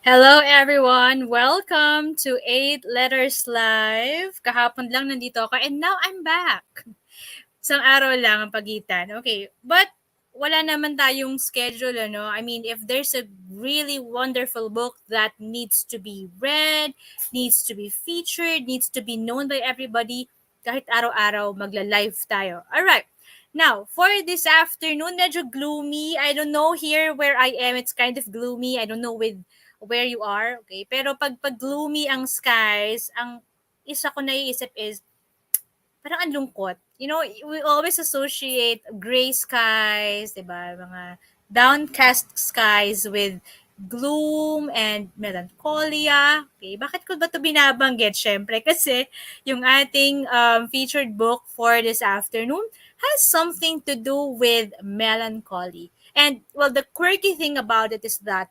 Hello everyone! Welcome to 8 Letters Live. Kahapon lang nandito ako and now I'm back. Isang araw lang ang pagitan. Okay, but wala naman tayong schedule, ano? I mean, if there's a really wonderful book that needs to be read, needs to be featured, needs to be known by everybody, kahit araw-araw magla-live tayo. Alright, now, for this afternoon, medyo gloomy. I don't know here where I am, it's kind of gloomy. I don't know with where you are, okay? Pero pag gloomy ang skies, ang isa ko naiisip is parang ang lungkot. You know, we always associate gray skies, 'di ba? Mga downcast skies with gloom and melancholia. Okay, bakit ko ba 'to binabanggit? Syempre kasi yung ating featured book for this afternoon has something to do with melancholy. And well, the quirky thing about it is that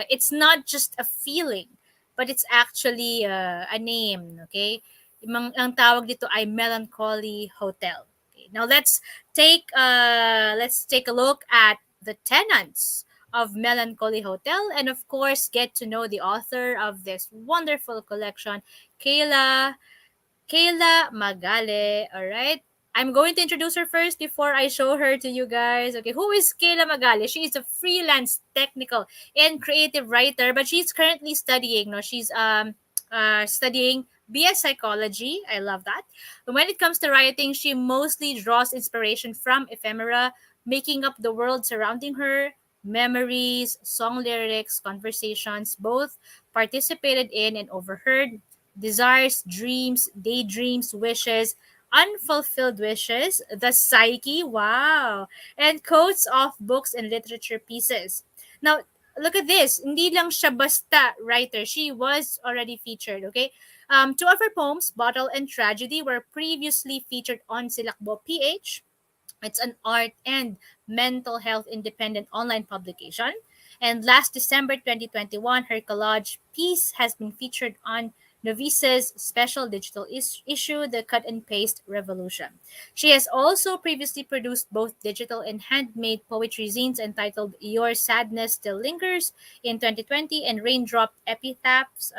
it's not just a feeling, but it's actually a name, okay? Ang tawag dito ay Melancholy Hotel. Okay, now let's take a look at the tenants of Melancholy Hotel and of course get to know the author of this wonderful collection, Caela Magale. All right. I'm going to introduce her first before I show her to you guys. Okay, who is Caela Magale? She is a freelance technical and creative writer, but she's currently studying. No, she's studying BS psychology. I love that. But when it comes to writing, she mostly draws inspiration from ephemera, making up the world surrounding her, memories, song lyrics, conversations, both participated in and overheard, desires, dreams, daydreams, wishes, unfulfilled wishes, the psyche, wow, and quotes of books and literature pieces. Now, look at this. Hindi lang siya basta writer. She was already featured, okay? Two of her poems, Bottle and Tragedy, were previously featured on Silakbo PH. It's an art and mental health independent online publication. And last December 2021, her collage piece has been featured on Novice's special digital issue, The Cut and Paste Revolution. She has also previously produced both digital and handmade poetry zines entitled Your Sadness Still Lingers in 2020 and Raindrop Epitaphs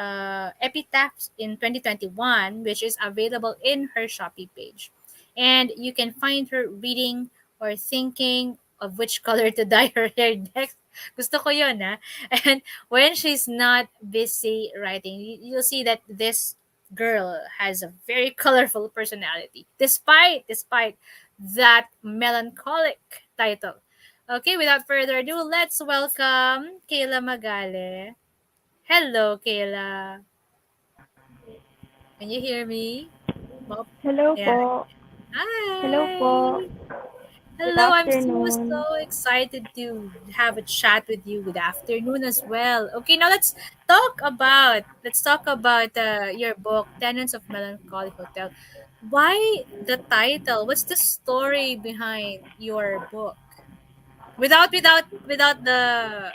in 2021, which is available in her Shopee page. And you can find her reading or thinking of which color to dye her hair next. Gusto ko yun, ha? And when she's not busy writing, you'll see that this girl has a very colorful personality, despite that melancholic title. Okay, without further ado, let's welcome Caela Magale. Hello, Caela. Can you hear me? Hello Yeah. po. Hello po. Hi. Good Hello, I'm so afternoon. excited to have a chat with you. Good afternoon as well. Okay, now let's talk about your book, Tenants of Melancholy Hotel. Why the title? What's the story behind your book? Without the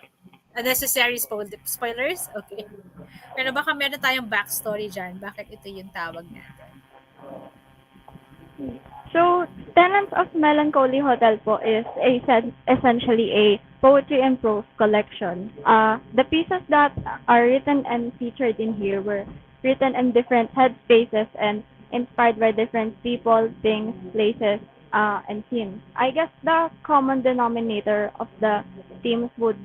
unnecessary spoilers. Okay. Pero baka meron tayong backstory dyan. Bakit ito yung tawag natin? So, Tenants of Melancholy Hotel po is essentially a poetry and prose collection. The pieces that are written and featured in here were written in different headspaces and inspired by different people, things, places, and themes. I guess the common denominator of the themes would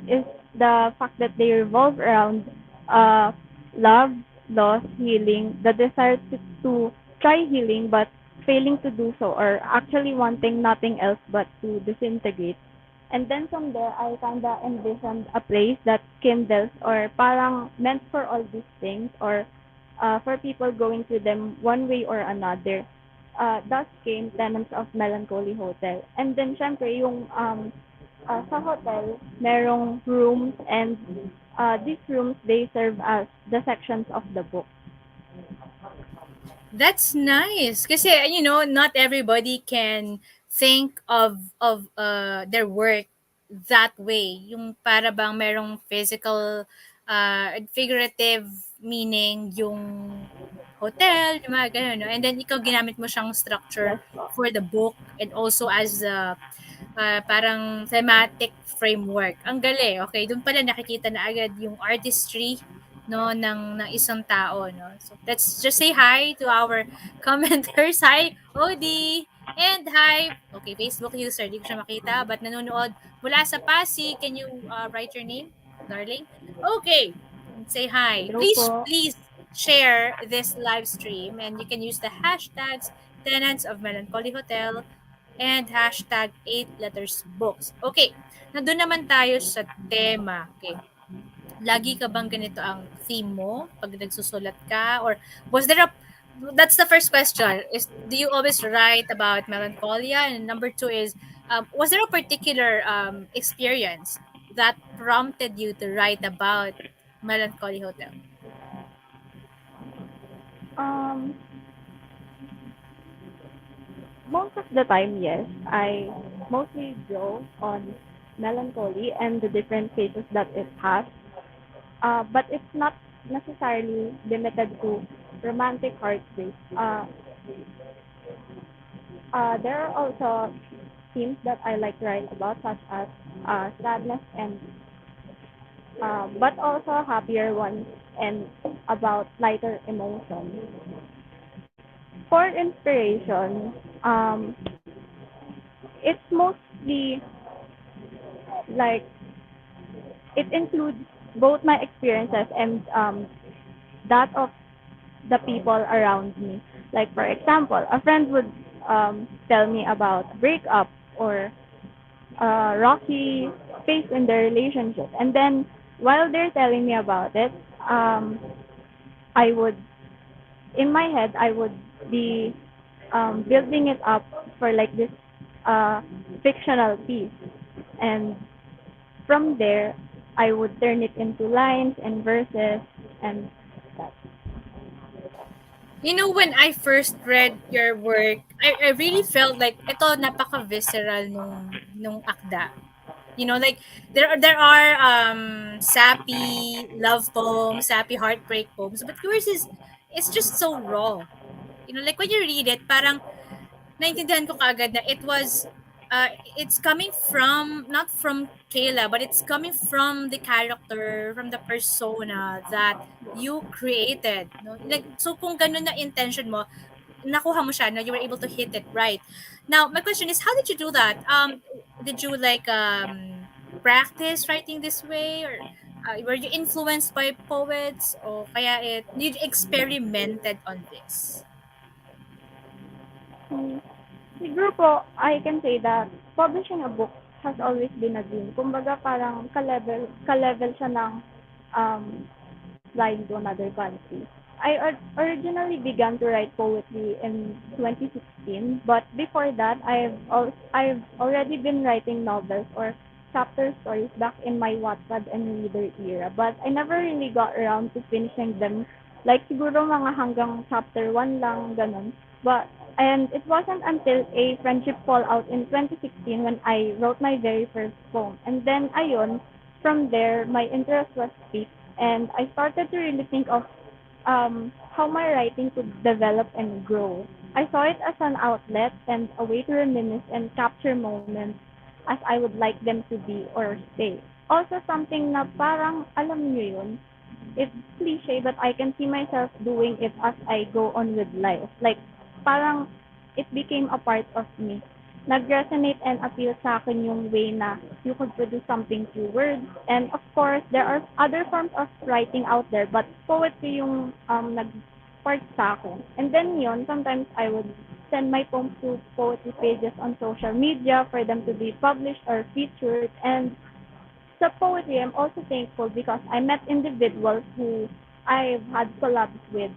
is the fact that they revolve around uh, love, loss, healing, the desire to try healing but failing to do so, or actually wanting nothing else but to disintegrate. And then from there, I kind of envisioned a place that kindles or parang meant for all these things or for people going through them one way or another. Thus came Tenants of Melancholy Hotel. And then, syempre, yung sa hotel, merong rooms and these rooms, they serve as the sections of the book. That's nice. Kasi, not everybody can think of their work that way. Yung para bang merong physical figurative meaning yung hotel, yung mga ganun, no? And then ikaw ginamit mo siyang structure Yes po. for the book and also as parang thematic framework. Ang galing. Okay, doon pala nakikita na agad yung artistry no ng isang tao no. So let's just say hi to our commenters. Hi Odi and hi. Okay, Facebook user, di ko siya makita but nanonood mula sa Pasig. Can you write your name, darling? Okay. Say hi. Hello Please po. please share this live stream and you can use the hashtags Tenants of Melancholy Hotel and hashtag 8 letters books. Okay, nandun naman tayo sa tema. Okay, lagi ka bang ganito ang theme mo pag nagsusulat ka? Or was there a, that's the first question, is do you always write about melancholia? And number two is, was there a particular experience that prompted you to write about Melancholy Hotel? Um, Most of the time, yes. I mostly draw on melancholy and the different phases that it has. But it's not necessarily limited to romantic heartbreak. There are also themes that I like to write about, such as sadness and but also happier ones and about lighter emotions. For inspiration, it's mostly like it includes both my experiences and that of the people around me. Like for example, a friend would tell me about breakup or rocky phase in their relationship, and then while they're telling me about it, I would in my head I would be building it up for like this uh, fictional piece, and from there I would turn it into lines and verses and that. You know, when I first read your work, I really felt like ito napaka-visceral nung akda. You know, like there are sappy love poems, sappy heartbreak poems, but yours is, it's just so raw. You know, like when you read it, parang naintindihan ko kaagad na it was it's coming from, not from Kayla, but it's coming from the character, from the persona that you created, no? Like, so kung ganun na intention mo, nakuha mo siya, no? You were able to hit it right. Now, my question is, how did you do that? Did you like practice writing this way, or were you influenced by poets, or kaya you experimented on this? Hmm. Siguro po, I can say that publishing a book has always been a dream. Kumbaga parang ka-level siya ng um, flying to another country. Originally began to write poetry in 2016, but before that, I've already been writing novels or chapter stories back in my Wattpad and Reader era, but I never really got around to finishing them. Like siguro mga hanggang chapter 1 lang ganun. But and it wasn't until a friendship fallout in 2016 when I wrote my very first poem. And then ayun, from there my interest was piqued and I started to really think of how my writing could develop and grow. I saw it as an outlet and a way to reminisce and capture moments as I would like them to be or stay. Also something na parang alam niyo yun, it's cliche but I can see myself doing it as I go on with life. Like parang it became a part of me. Nag-resonate and appeal sa akin yung way na you could produce something through words. And of course, there are other forms of writing out there, but poetry yung nag-spark sa akin. And then yun, sometimes I would send my poems to poetry pages on social media for them to be published or featured. And sa poetry, I'm also thankful because I met individuals who I've had collabs with.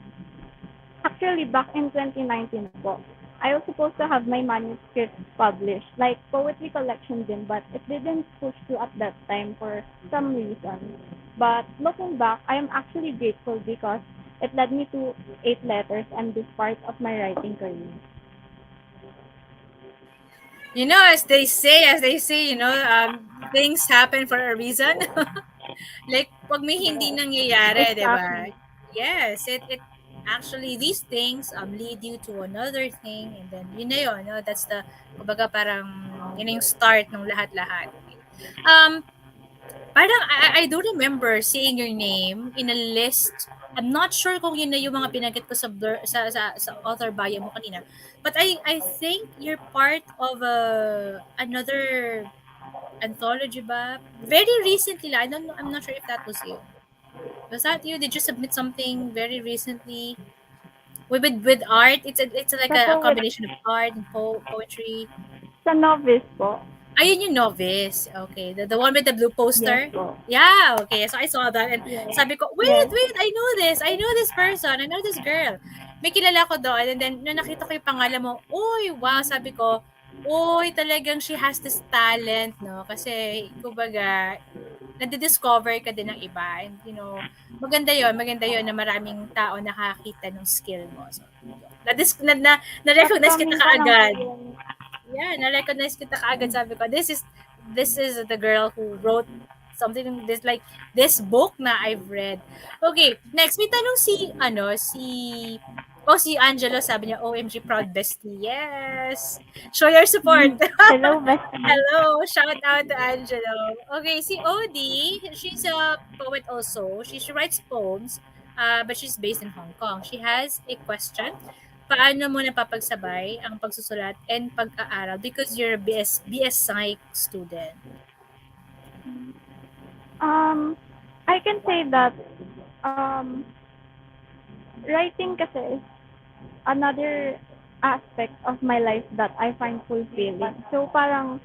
Actually, back in 2019 po, I was supposed to have my manuscript published, like poetry collection din, but it didn't push through at that time for some reason. But looking back, I am actually grateful because it led me to 8 letters and this part of my writing career. You know, as they say, things happen for a reason. Like, pag may hindi Yes, nangyayari, 'di ba? exactly. Yes, it actually these things lead you to another thing, and then yun na yun, no? That's the, kumbaga parang yun na yung start ng lahat-lahat. Okay. Parang I do remember seeing your name in a list. I'm not sure kung yun na yung mga binanggit ko sa sa author bio mo kanina. But I think you're part of another anthology ba? Very recently lang. I don't know, I'm not sure if that was you. Was that you? Did you submit something very recently? With art? It's like Sa a poet, combination of art and poetry. sa novice po. Ayun yung novice. Okay. The one with the blue Yes poster? po. Yeah, okay. So I saw that and Yes. sabi ko, wait, Yes. wait, I know this. I know this person. I know this girl. May kilala ko doon and then nung nakita ko yung pangalan mo, uy, wow, sabi ko, uy, talagang she has this talent, no? Kasi, kumbaga, nade-discover ka din ng iba. And, maganda yon na maraming tao nakakita ng skill mo. So, yun. Na-recognize kita Upcoming pa lang po kaagad. yung Yeah, na-recognize kita kaagad. Sabi ko, this is the girl who wrote something this like this book na I've read. Okay, next may tanong si Angelo, sabi niya, OMG proud bestie. Yes. Show your support. hello, bestie. Hello, shout out to Angelo. Okay, si Odie, she's a poet also. She writes poems, but she's based in Hong Kong. She has a question. Paano mo napapagsabay ang pagsusulat and pag-aaral because you're a BS Psych student? Um, I can say that writing kasi is another aspect of my life that I find fulfilling. So parang,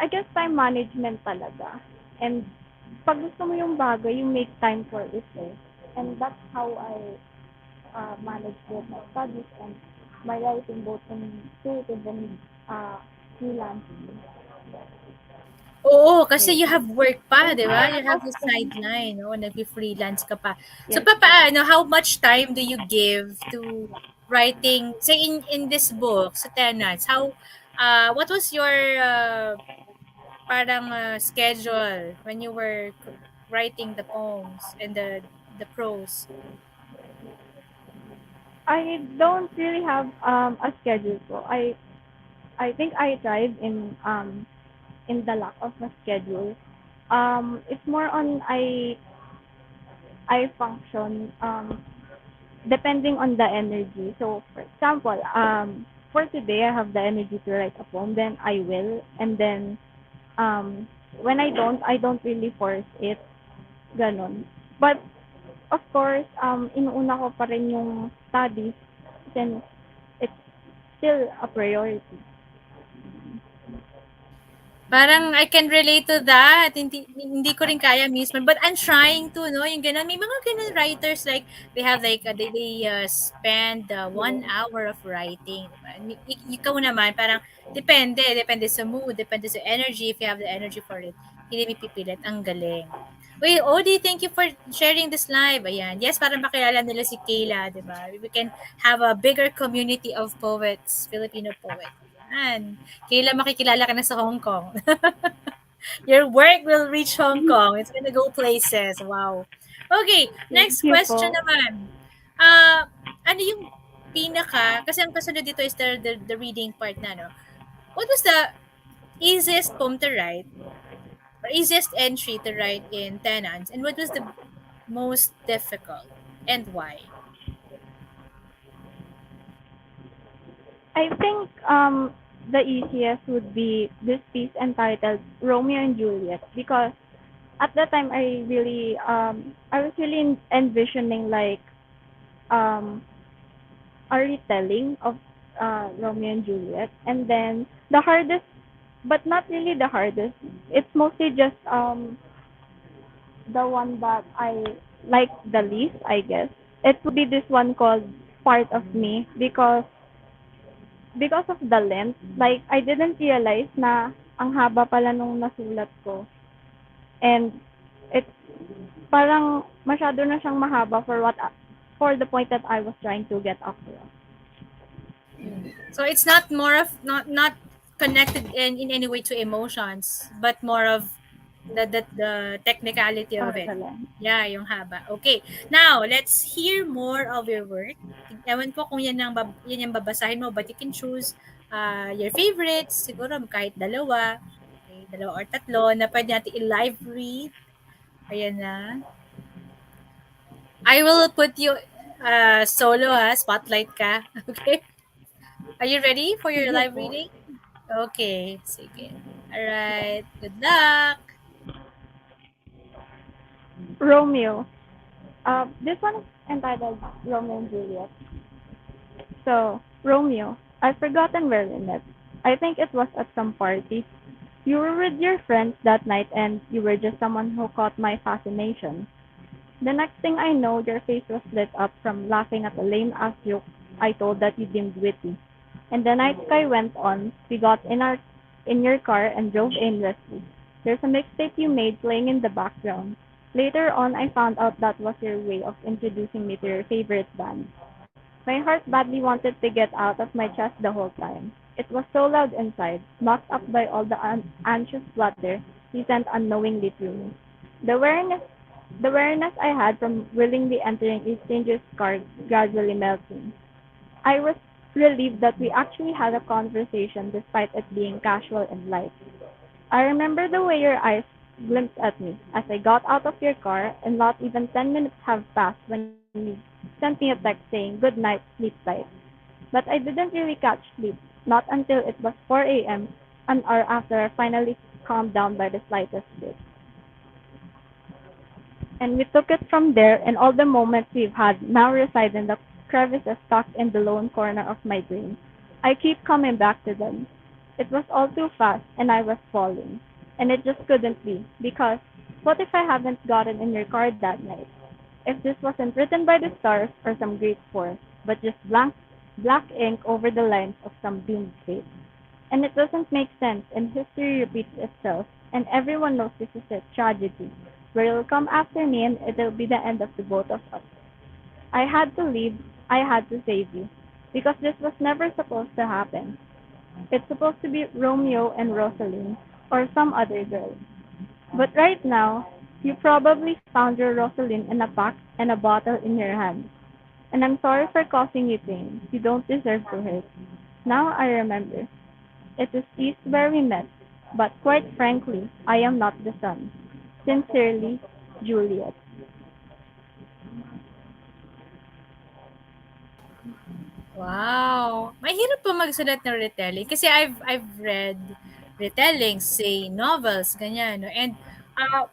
I guess time management talaga. And pag gusto mo yung bagay, you make time for it eh. And that's how I manage both my studies and my writing both in creative and freelancing. Oo, kasi you have work pa, And 'di ba? You have the often, sideline, no? Nagfi-freelance ka pa. So yes, papaano, how much time do you give to writing, say in this book, sa Tenants? What was your parang schedule when you were writing the poems and the prose? I don't really have a schedule po. I think I thrive in the lack of a schedule. It's more on I function depending on the energy. So for example, for today I have the energy to write a poem, then I will, and then um when I don't really force it, ganon. But of course, inuuna ko pa rin yung studies, then it's still a priority. Parang I can relate to that. Hindi ko rin kaya mismo. But I'm trying to, no? Yung ganun. May mga ganun writers like, they have like, they spend 1 hour of writing. Diba? Ikaw naman, parang, depende sa mood, depende sa energy. If you have the energy for it, hindi mo pipilit. Ang galing. Wait, Odie, thank you for sharing this live. Ayan. Yes, para makilala nila si Caela, di ba? We can have a bigger community of poets, Filipino poets. Ayan. Kailan makikilala ka na sa Hong Kong? Your work will reach Hong Kong. It's gonna go places. Wow. Okay, Thank next you question po. naman. Ano yung kasi ang kasunod dito is the reading part na, no? What was the easiest poem to write or easiest entry to write in Tenants, and what was the most difficult and why? I think the easiest would be this piece entitled Romeo and Juliet, because at that time I was really envisioning like um a retelling of Romeo and Juliet, and then the hardest, but not really the hardest, it's mostly just the one that I like the least, I guess. It would be this one called Part of Me, because of the length, like I didn't realize na ang haba pala nung nasulat ko. And it's parang masyado na siyang mahaba for the point that I was trying to get across. So it's not more of not connected in any way to emotions, but more of the technicality of it. Excellent. Yeah, yung haba. Okay. Now, let's hear more of your work. Ewan ko kung yan yung babasahin mo, but you can choose your favorites, siguro kahit dalawa. Okay, dalawa or tatlo na pwede natin i-live read. Ayan na. I will put you solo ha, spotlight ka. Okay? Are you ready for your Sige live po. reading? Okay, sige. Alright, good luck! Romeo. This one is entitled Romeo and Juliet. So, Romeo, I've forgotten where we met. I think it was at some party. You were with your friends that night and you were just someone who caught my fascination. The next thing I know, your face was lit up from laughing at a lame ass joke I told that you deemed witty. And the night sky went on. We got in your car and drove aimlessly. There's a mixtape you made playing in the background. Later on, I found out that was your way of introducing me to your favorite band. My heart badly wanted to get out of my chest the whole time. It was so loud inside, knocked up by all the anxious flutter he sent unknowingly through me. The awareness, the awareness I had from willingly entering a stranger's car gradually melting. I was relieved that we actually had a conversation despite it being casual and light. I remember the way your eyes glimpsed at me as I got out of your car, and not even 10 minutes have passed when you sent me a text saying, "Good night, sleep tight." But I didn't really catch sleep, not until it was 4 a.m., an hour after I finally calmed down by the slightest bit. And we took it from there, and all the moments we've had now reside in the crevices tucked in the lone corner of my brain. I keep coming back to them. It was all too fast, and I was falling. And it just couldn't be, because what if I haven't gotten in your car that night? If this wasn't written by the stars or some great force, but just black ink over the lines of some doomed fate. And it doesn't make sense, and history repeats itself, and everyone knows this is a tragedy, where you'll come after me and it'll be the end of the both of us. I had to leave, I had to save you, because this was never supposed to happen. It's supposed to be Romeo and Rosaline, or some other girl. But right now, you probably found your Rosaline in a pack and a bottle in your hand. And I'm sorry for causing you pain. You don't deserve to hurt. Now I remember. It is east where we met, but quite frankly, I am not the sun. Sincerely, Juliet. Wow! Mahirap pa magsulat ng retelling kasi I've read retellings, say novels, ganyan, no? And uh,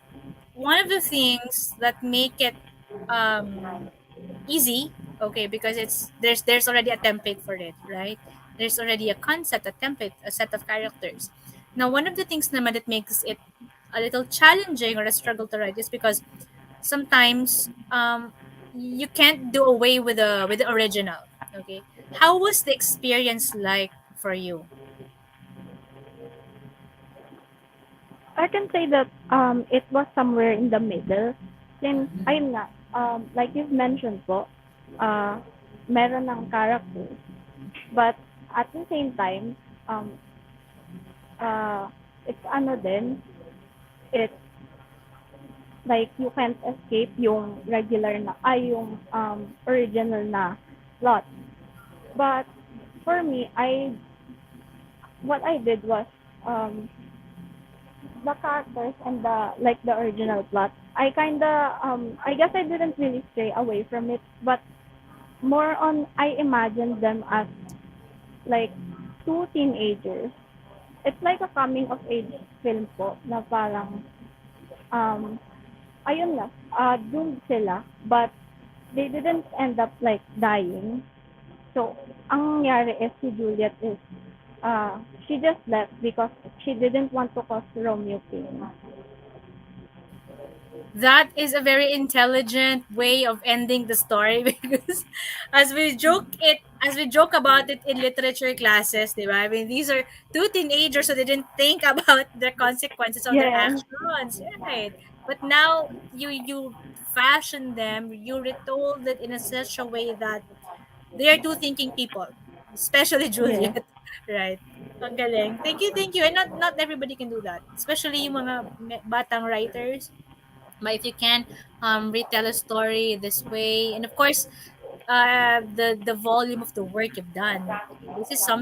one of the things that make it um easy, okay, because there's already a template for it, right? There's already a concept, a template, a set of characters. Now, one of the things naman that makes it a little challenging or a struggle to write is because sometimes you can't do away with the original. Okay, how was the experience like for you? I can say that it was somewhere in the middle. Since, ayun nga, like you've mentioned po, uh, meron ng characters. But at the same time, um, uh, it's ano din, it's like you can't escape yung regular na, ay yung original na plot. But for me, what I did was um, the characters and the original plot. I guess I didn't really stray away from it, but more on I imagined them as like two teenagers. It's like a coming of age film po na parang um ayun na, doomed sila, but they didn't end up like dying. So, ang nangyari is si Juliet is, she just left because she didn't want to cause Romeo pain. That is a very intelligent way of ending the story because as we joke about it in literature classes, di ba? I mean, these are two teenagers, so they didn't think about the consequences of their Yes, actions, right? But now you fashion them, you retold it in a such a way that they are two thinking people, especially yes. Juliet. Right. Ang galing. Thank you, thank you. And not everybody can do that. Especially yung mga batang writers. But if you can retell a story this way, and of course, the volume of the work you've done. Okay,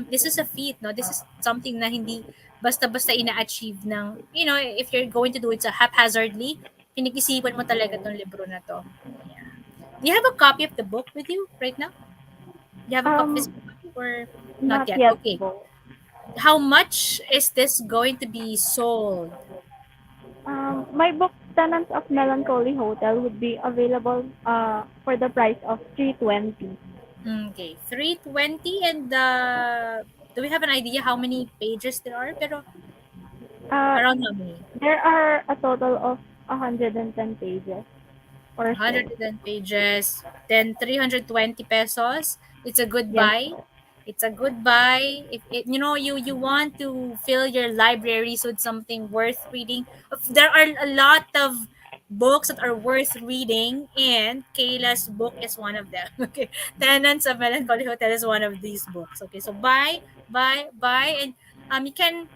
this is a feat, no? This is something na hindi basta-basta ina-achieve ng, if you're going to do it sa haphazardly, pinag-isipan mo talaga tong libro na to. Yeah. Do you have a copy of the book with you right now? Do you have a Um, physical copy or not Not yet? yet Okay. po. How much is this going to be sold? My book, Tenants of Melancholy Hotel, would be available for the price of 320. Okay, 320, and do we have an idea how many pages there are? Pero Uh, around how many? there are a total of 110 pages or so. 110 pages, then 320 pesos. It's a good Yes buy. po. It's a good buy. If it, you want to fill your libraries with something worth reading. There are a lot of books that are worth reading, and Kayla's book is one of them. Okay, Tenants of Melancholy Hotel is one of these books. Okay, so buy, and you can,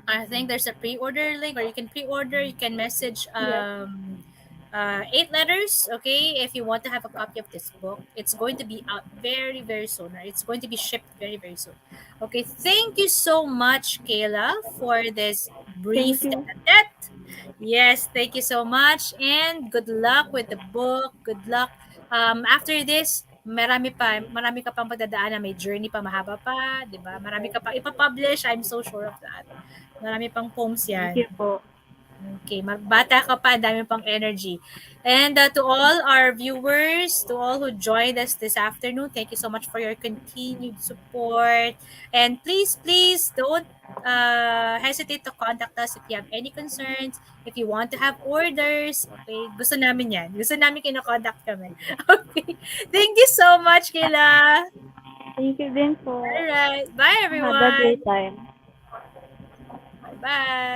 I think there's a pre-order link, or you can pre-order. You can message Yes. 8 letters. Okay, if you want to have a copy of this book, it's going to be out very very soon, or it's going to be shipped very very soon. Okay, thank you so much, Kayla, for this Thank brief you. tete. Yes, thank you so much, and good luck with the book. Good luck. After this, marami ka pang pagdadaanan, may journey pa, mahaba pa, 'di ba? Marami ka pang ipa-publish, I'm so sure of that. Marami pang poems Thank 'yan. you po. Okay, magbata ka pa, ang dami pang energy. And to all our viewers, to all who joined us this afternoon, thank you so much for your continued support. And please, please don't hesitate to contact us if you have any concerns, if you want to have orders. Okay, gusto namin yan. Gusto namin kinokontact kami. Okay, thank you so much, Kila. Thank you din po. All right, bye Have a great everyone. time. Bye-bye.